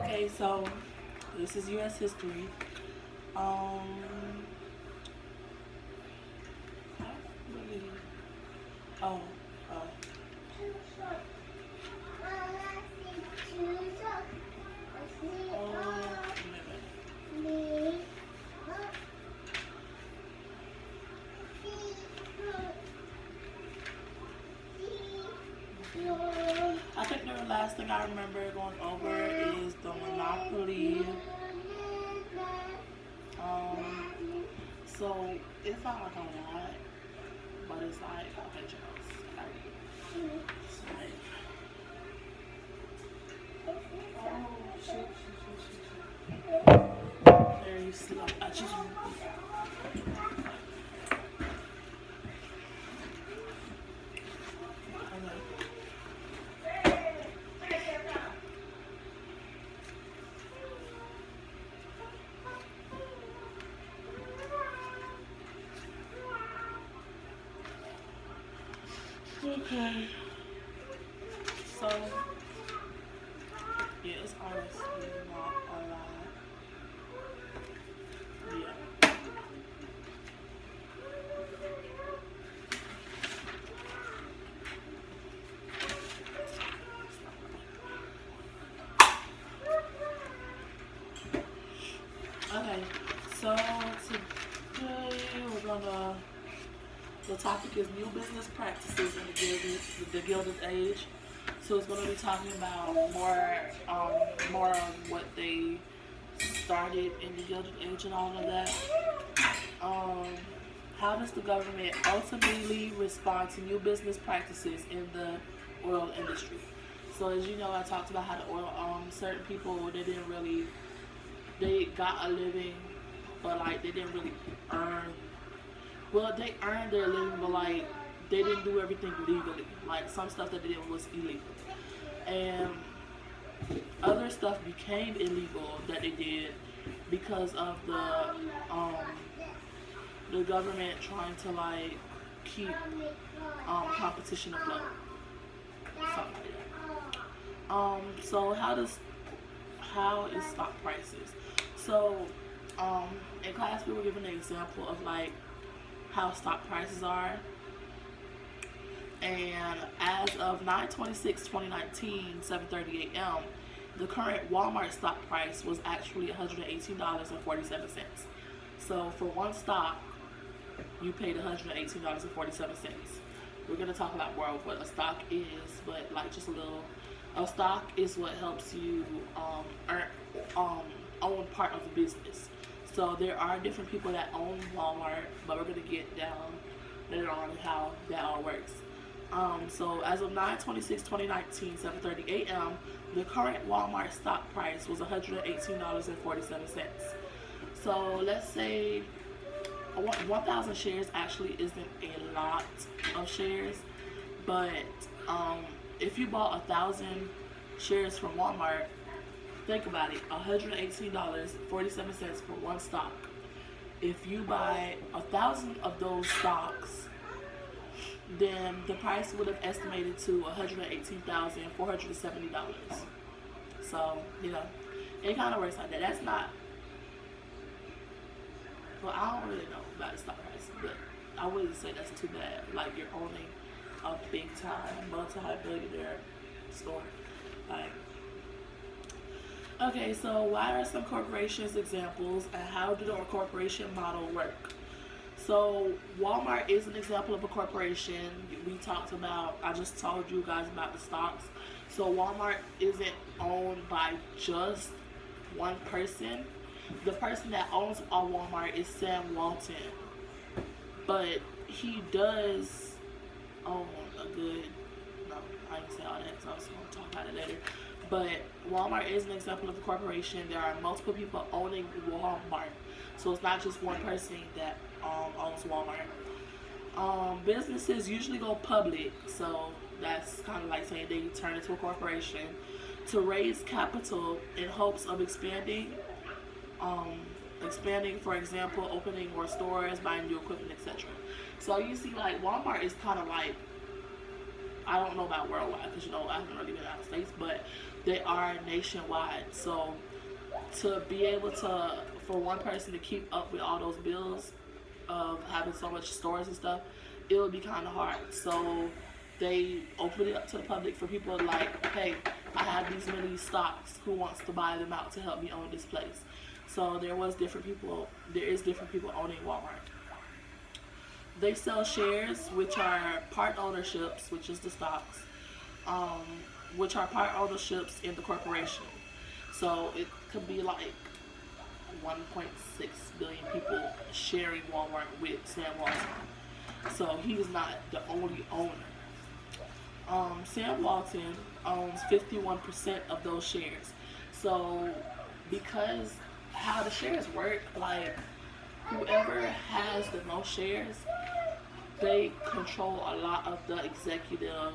Okay, so this is U.S. history. Um, I don't really. Oh, oh, a minute. I think the last thing I remember going over is the Monopoly. Um, so it's not like a lot, but it's like okay, Charles. It's like oh shit. There you see, I just okay. So yeah, it's honestly not a lot. Yeah. Okay. So today we're gonna. The topic is new business practices in the Gilded Age. So it's going to be talking about more of what they started in the Gilded Age and all of that. Um, how does the government ultimately respond to new business practices in the oil industry? So as you know, I talked about how the oil, certain people they didn't really, they got a living, but like they didn't really earn. Well, they earned their living, but like they didn't do everything legally. Like some stuff that they did was illegal, and other stuff became illegal that they did because of um the government trying to like keep competition afloat. Something like that. So how is stock prices? So in class we were given an example of like how stock prices are. And as of 9/26/2019, 7:30 a.m., the current Walmart stock price was actually $118.47. So for one stock, you paid $118.47. We're gonna talk about more of what a stock is, but like just a little. A stock is what helps you earn, own part of the business. So there are different people that own Walmart, but we're gonna get down later on how that all works. So as of 9/26/2019, 7:30 a.m., the current Walmart stock price was $118.47. So let's say 1,000 shares actually isn't a lot of shares, but if you bought 1,000 shares from Walmart, think about it, $118.47 for one stock. If you buy 1,000 of those stocks, then the price would have estimated to $118,470. So, it kind of works like that. That's not, well, I don't really know about the stock price, but I wouldn't say that's too bad. Like, you're owning a big time multi-billionaire store. Like, okay, so why are some corporations examples and how do the corporation model work? So Walmart is an example of a corporation. I just told you guys about the stocks. So Walmart isn't owned by just one person. The person that owns a Walmart is Sam Walton. But he does own a good, no, I didn't say all that, so I was going to talk about it later. But Walmart is an example of a corporation. There are multiple people owning Walmart. So it's not just one person that owns Walmart. Businesses usually go public, so that's kind of like saying they turn into a corporation to raise capital in hopes of expanding, for example, opening more stores, buying new equipment, etc. So you see, like Walmart is kind of like I don't know about worldwide because I haven't really been out of states, but they are nationwide. So to be able to, for one person to keep up with all those bills of having so much stores and stuff, it would be kind of hard. So they open it up to the public for people like, hey, I have these many stocks. Who wants to buy them out to help me own this place? So there is different people owning Walmart. They sell shares, which are part ownerships, which is the stocks, um, which are part ownerships in the corporation. So it could be like 1.6 billion people sharing Walmart with Sam Walton. So he is not the only owner. Sam Walton owns 51% of those shares. So because how the shares work, like whoever has the most shares, they control a lot of the executive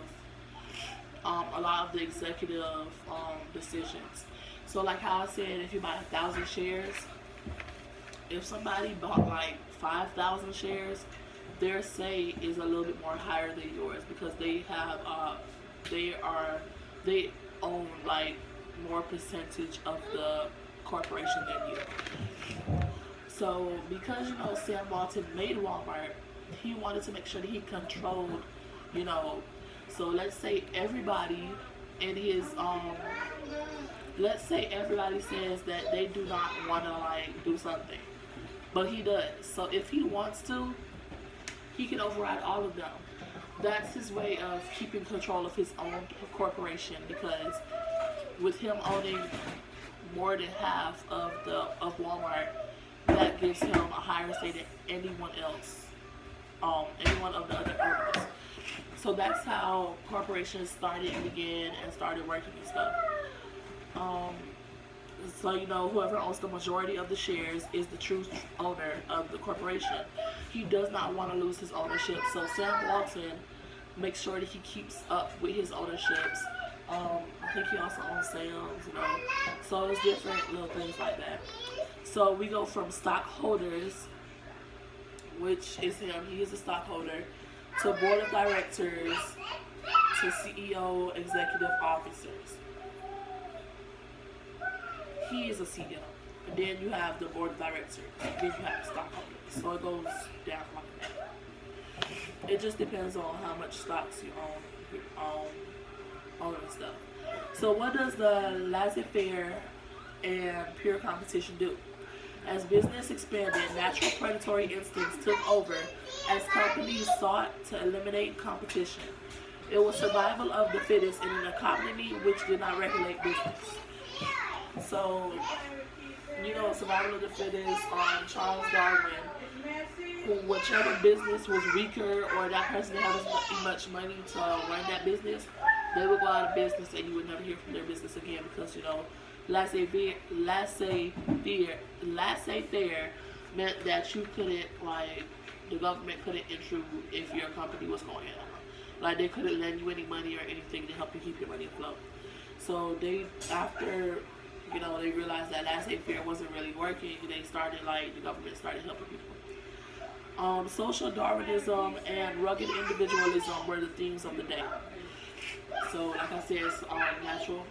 decisions. So like how I said, if you buy 1,000 shares, if somebody bought like 5,000 shares, their say is a little bit more higher than yours because they have they own like more percentage of the corporation than you. So because Sam Walton made Walmart, he wanted to make sure that he controlled, so let's say everybody in his let's say everybody says that they do not want to like do something, but he does. So if he wants to, he can override all of them. That's his way of keeping control of his own corporation, because with him owning more than half of Walmart, that gives him a higher say than anyone else, anyone of the other owners. So that's how corporations started and began and started working and stuff. So whoever owns the majority of the shares is the true owner of the corporation. He does not want to lose his ownership. So Sam Walton makes sure that he keeps up with his ownerships. I think he also owns Sam's, So it's different little things like that. So we go from stockholders, which is him, he is a stockholder, to board of directors, to CEO, executive officers. He is a CEO. And then you have the board of directors. And then you have the stockholders. So it goes down like that. It just depends on how much stocks you own and stuff. So what does the laissez-faire and pure competition do? As business expanded, natural predatory instincts took over as companies sought to eliminate competition. It was survival of the fittest in an economy which did not regulate business. So, survival of the fittest, Charles Darwin, who whichever business was weaker or that person didn't have as much money to run that business, they would go out of business and you would never hear from their business again because, laissez-faire meant that you couldn't, like, the government couldn't intrude if your company was going on. Like, they couldn't lend you any money or anything to help you keep your money afloat. So after they realized that laissez-faire wasn't really working, the government started helping people. Social Darwinism and rugged individualism were the themes of the day. So, like I said, it's natural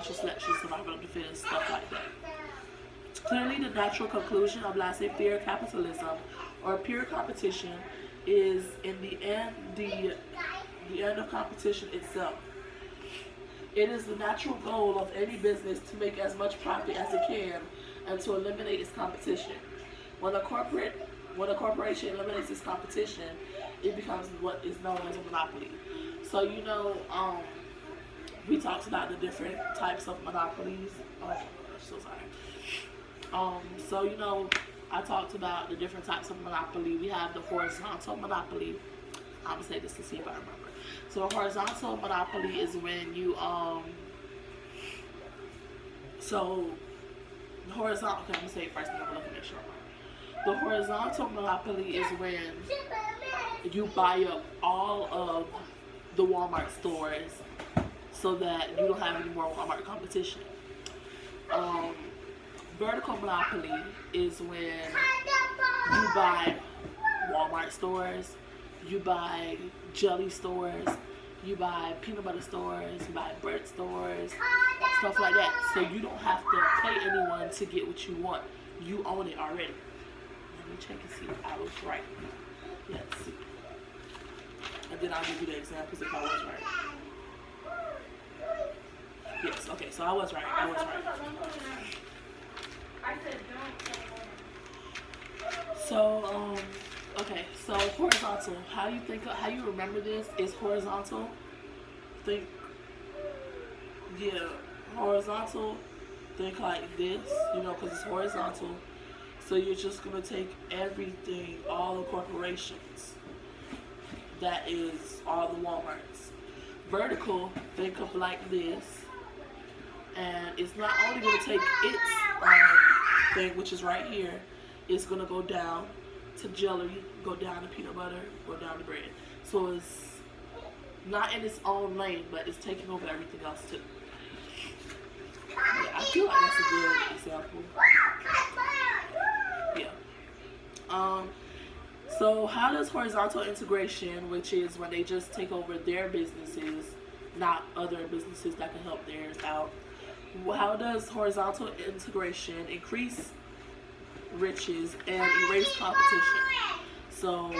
selection, survival of the fittest, stuff like that. Clearly, the natural conclusion of laissez-faire capitalism or pure competition is, in the end, the end of competition itself. It is the natural goal of any business to make as much profit as it can and to eliminate its competition. When a corporation eliminates its competition, it becomes what is known as a monopoly. So we talked about the different types of monopolies. Oh, I'm so sorry. I talked about the different types of monopoly. We have the horizontal monopoly. I'm gonna say this to see if I remember. So a horizontal monopoly is when you the horizontal. Okay, I'm gonna say it first, and I'm gonna look and make sure. The horizontal monopoly is when you buy up all of the Walmart stores so that you don't have any more Walmart competition. Vertical monopoly is when you buy Walmart stores, you buy jelly stores, You buy peanut butter stores, you buy bread stores, stuff like that. So you don't have to pay anyone to get what you want. You own it already. Let me check and see if I was right. Yes. And then I'll give you the examples if I was right. Yes, okay, so I was right. So, okay, so horizontal. How you remember this is horizontal. Think, yeah, horizontal. Think like this, because it's horizontal. So you're just gonna take everything, all the corporations. That is all the Walmarts. Vertical, think of like this, and it's not only gonna take its thing, which is right here. It's gonna go down to jelly, go down to peanut butter, go down to bread. So it's not in its own lane, but it's taking over everything else too. Yeah, I feel like that's a good example. Yeah. So how does horizontal integration, which is when they just take over their businesses, not other businesses that can help theirs out, how does horizontal integration increase riches and erase competition? So,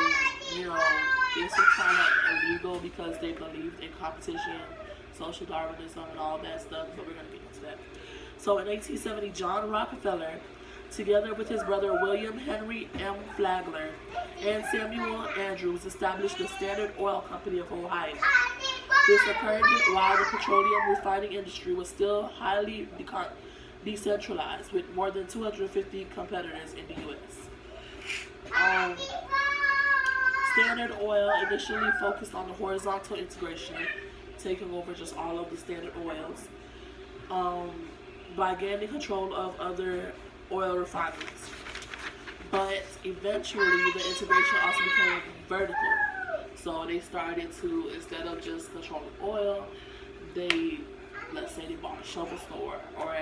it's kind of illegal because they believed in competition, social Darwinism, and all that stuff, but we're going to get into that. So in 1870, John Rockefeller, together with his brother William Henry M. Flagler and Samuel Andrews, established the Standard Oil Company of Ohio. This occurred while the petroleum refining industry was still highly decentralized, with more than 250 competitors in the U.S. Standard Oil initially focused on the horizontal integration, taking over just all of the Standard Oils, by gaining control of other oil refineries. But eventually the integration also became vertical. So they started to, instead of just controlling oil, let's say they bought a shovel store, or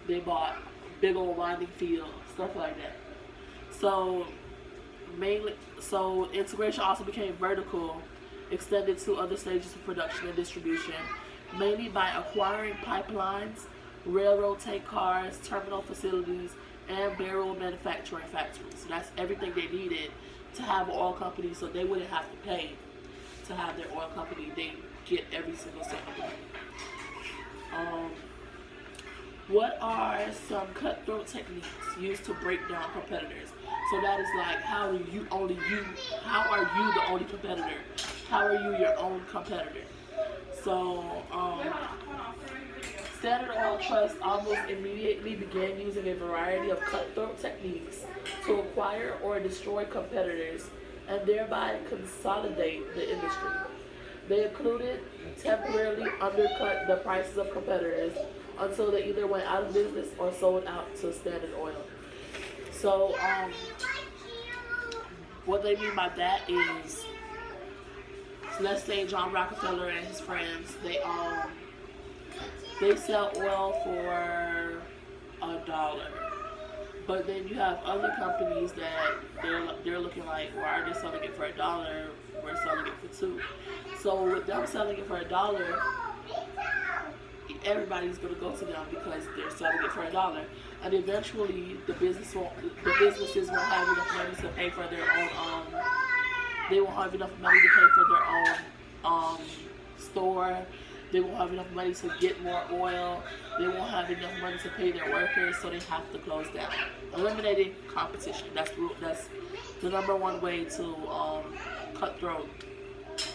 they bought big old winding field, stuff like that. So integration also became vertical, extended to other stages of production and distribution, mainly by acquiring pipelines, railroad tank cars, terminal facilities, and barrel manufacturing factories. So that's everything they needed to have an oil company, so they wouldn't have to pay to have their oil company. They get every single cent of the money. What are some cutthroat techniques used to break down competitors? So that is like, how are you the only competitor? How are you your own competitor? So, Standard Oil Trust almost immediately began using a variety of cutthroat techniques to acquire or destroy competitors and thereby consolidate the industry. They included temporarily undercut the prices of competitors until they either went out of business or sold out to Standard Oil. So, what they mean by that is, let's say John Rockefeller and his friends, they sell oil for $1, but then you have other companies that they're looking like, why are they selling it for $1? We're selling it for $2. So with them selling it for $1, everybody's gonna go to them because they're selling it for $1, and eventually the businesses won't have enough money to pay for their own. They won't have enough money to pay for their own store. They won't have enough money to get more oil. They won't have enough money to pay their workers, so they have to close down. Eliminating competition. That's the number one way to cutthroat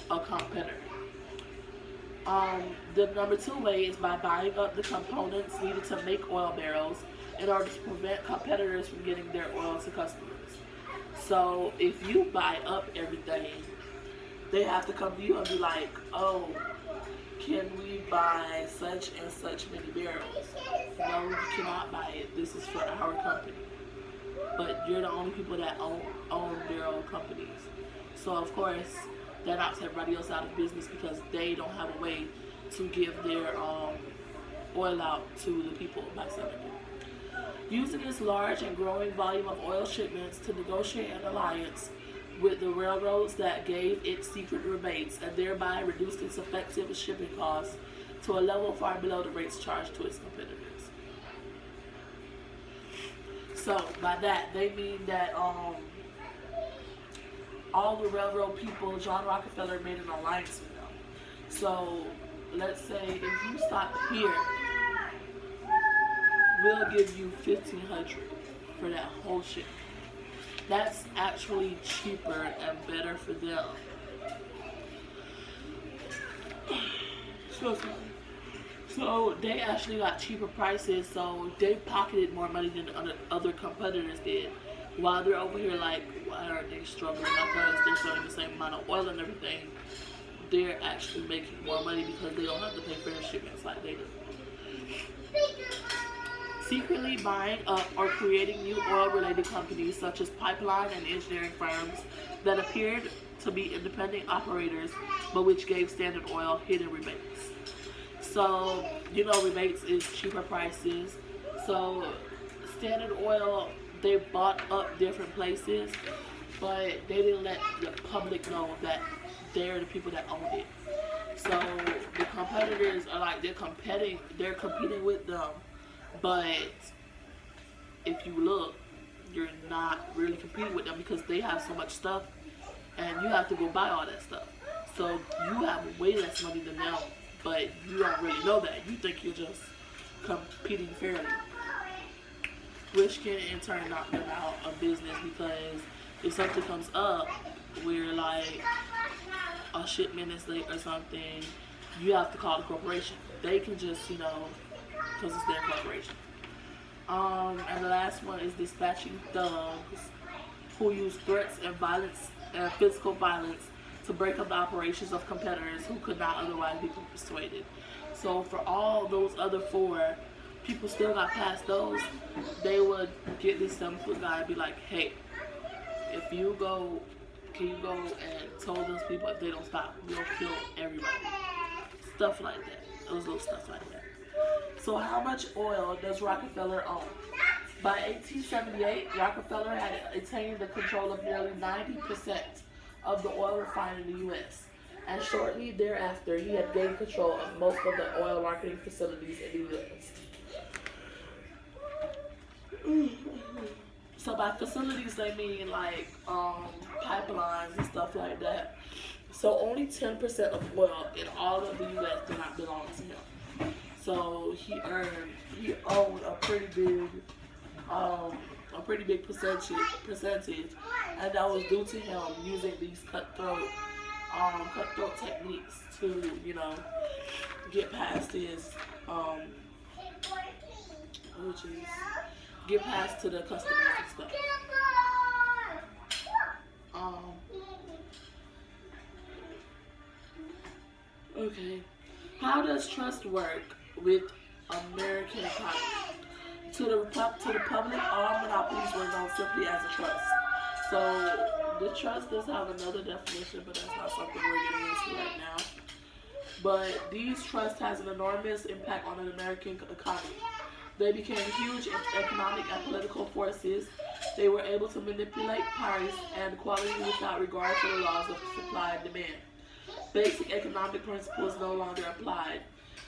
a competitor. The number two way is by buying up the components needed to make oil barrels in order to prevent competitors from getting their oil to customers. So if you buy up everything, they have to come to you and be like, oh, can we buy such and such many barrels? No, you cannot buy it. This is for our company. But you're the only people that own barrel companies. So of course, that knocks everybody else out of business because they don't have a way to give their oil out to the people by selling it. Using this large and growing volume of oil shipments to negotiate an alliance with the railroads that gave it secret rebates and thereby reduced its effective shipping costs to a level far below the rates charged to its competitors. So by that they mean that all the railroad people, John Rockefeller made an alliance with them. So let's say if you stop here, we'll give you 1,500 for that whole ship. That's actually cheaper and better for them. So they actually got cheaper prices, so they pocketed more money than other competitors did. While they're over here like, why are they struggling? Because they're selling the same amount of oil and everything. They're actually making more money because they don't have to pay for their shipments like they do. Secretly buying up or creating new oil-related companies such as pipeline and engineering firms that appeared to be independent operators, but which gave Standard Oil hidden rebates. So, you know, rebates is cheaper prices. So, Standard Oil, they bought up different places, but they didn't let the public know that they're the people that own it. So, the competitors are like, they're competing with them. But if you look, you're not really competing with them because they have so much stuff and you have to go buy all that stuff. So you have way less money than them, but you don't really know that. You think you're just competing fairly, which can in turn knock them out of business because if something comes up where like a shipment is late or something, you have to call the corporation. They can just, you know, because it's their corporation. And the last one is dispatching thugs who use threats and violence and physical violence to break up the operations of competitors who could not otherwise be persuaded. So for all those other four, people still got past those. They would get this 7-foot guy and be like, hey, if you go, can you go and tell those people if they don't stop, we'll kill everybody. Stuff like that. Those little stuff like that. So how much oil does Rockefeller own? By 1878, Rockefeller had attained the control of nearly 90% of the oil refined in the U.S. And shortly thereafter, he had gained control of most of the oil marketing facilities in the U.S. So by facilities, they mean like pipelines and stuff like that. So only 10% of oil in all of the U.S. did not belong to him. So he owned a pretty big percentage, and that was due to him using these cutthroat techniques to, you know, get past his, get past to the customers and stuff. Okay, how does trust work with American economy? To the public, all monopolies were known simply as a trust. So the trust does have another definition, but that's not something we're getting into right now. But these trusts has an enormous impact on the American economy. They became huge economic and political forces. They were able to manipulate price and quality without regard for the laws of supply and demand. Basic economic principles no longer applied.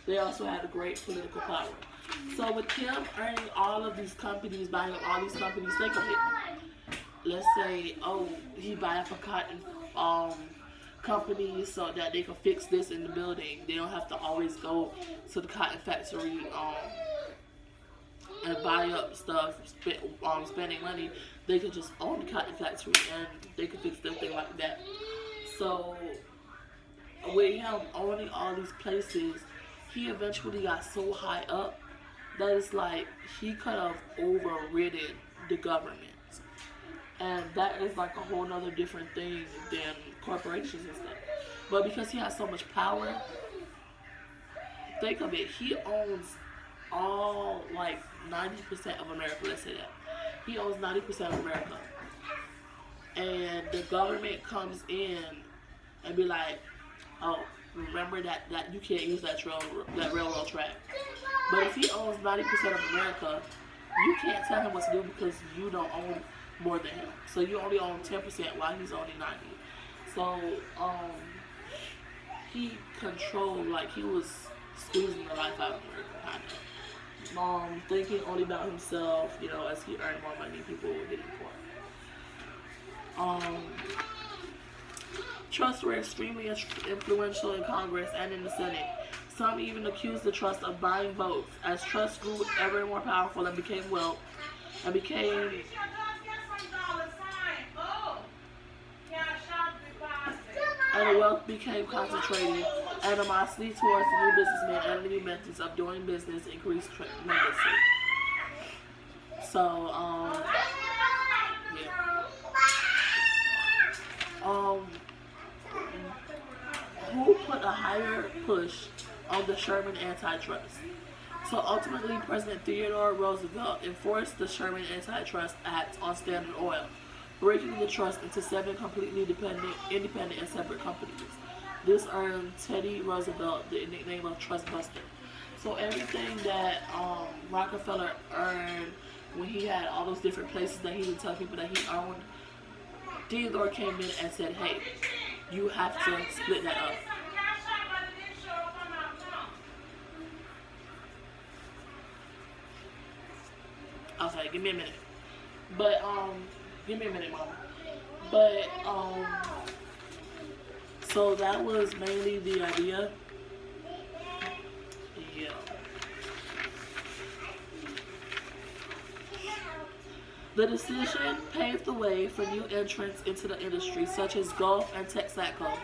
They also had a great political power. So with him earning all of these companies, buying up all these companies, think of it. Let's say, he buy up a cotton company so that they can fix this in the building. They don't have to always go to the cotton factory and buy up stuff, spending money. They could just own the cotton factory and they could fix everything like that. So with him owning all these places, he eventually got so high up that it's like he could have overridden the government. And that is like a whole nother different thing than corporations and stuff. But because he has so much power, think of it, he owns all like 90% of America, let's say that. He owns 90% of America. And the government comes in and be like, remember that you can't use that railroad track. But if he owns 90% of America, you can't tell him what to do because you don't own more than him. So you only own 10% while he's only 90. So he controlled, like he was squeezing the life out of her, kind of. Thinking only about himself, you know, as he earned more money, people were getting poor. Trusts were extremely influential in Congress and in the Senate. Some even accused the trust of buying votes, as trusts grew ever more powerful and became wealth, and the wealth became concentrated. Animosity towards the new businessmen and the new methods of doing business increased tremendously. So, yeah. Who put a higher push on the Sherman antitrust? So ultimately, President Theodore Roosevelt enforced the Sherman Antitrust Act on Standard Oil, breaking the trust into 7 completely independent and separate companies. This earned Teddy Roosevelt the nickname of Trust Buster. So everything that Rockefeller earned when he had all those different places that he would tell people that he owned, Theodore came in and said, hey, you have to split that up. Okay, give me a minute. But, give me a minute, Mama. But, so that was mainly the idea. Yeah. The decision paved the way for new entrants into the industry, such as Gulf and Texaco,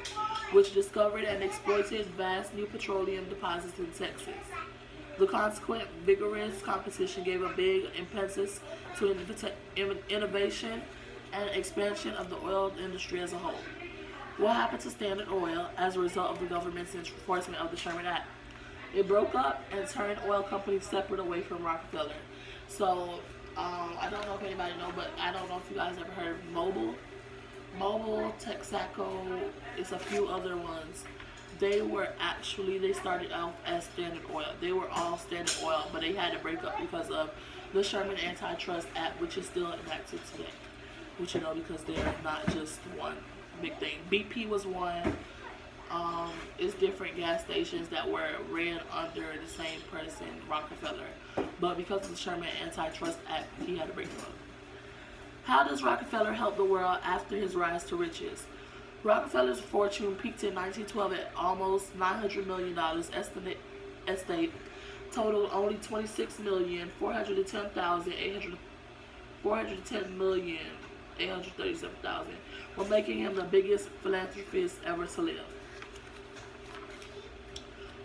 which discovered and exploited vast new petroleum deposits in Texas. The consequent vigorous competition gave a big impetus to innovation and expansion of the oil industry as a whole. What happened to Standard Oil as a result of the government's enforcement of the Sherman Act? It broke up and turned oil companies separate away from Rockefeller. So, I don't know if anybody knows, but I don't know if you guys ever heard of Mobil, Texaco, it's a few other ones. They started out as Standard Oil. They were all Standard Oil, but they had to break up because of the Sherman Antitrust Act, which is still enacted today. Which, you know, because they're not just one big thing. BP was one. It's different gas stations that were ran under the same person, Rockefeller. But because of the Sherman Antitrust Act, he had to break them up. How does Rockefeller help the world after his rise to riches? Rockefeller's fortune peaked in 1912 at almost $900 million estate, totaled only 410,837,000, while making him the biggest philanthropist ever to live.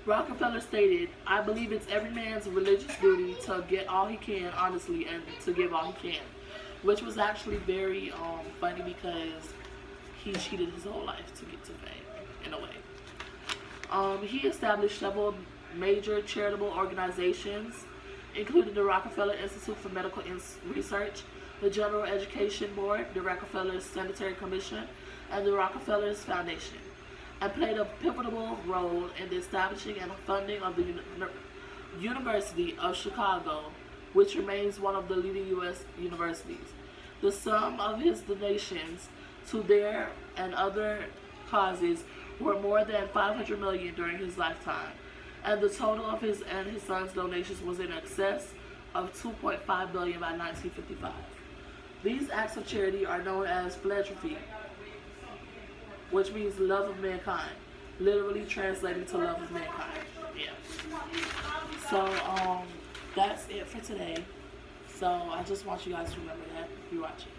Rockefeller stated, I believe it's every man's religious duty to get all he can honestly and to give all he can, which was actually very funny because he cheated his whole life to get to fame, in a way. He established several major charitable organizations, including the Rockefeller Institute for Medical Research, the General Education Board, the Rockefeller Sanitary Commission, and the Rockefeller's Foundation, and played a pivotal role in the establishing and funding of the University of Chicago, which remains one of the leading U.S. universities. The sum of his donations to their and other causes were more than $500 million during his lifetime, and the total of his and his son's donations was in excess of $2.5 billion by 1955. These acts of charity are known as philanthropy, which means love of mankind, literally translating to love of mankind. Yeah. So that's it for today. So I just want you guys to remember that if you're watching.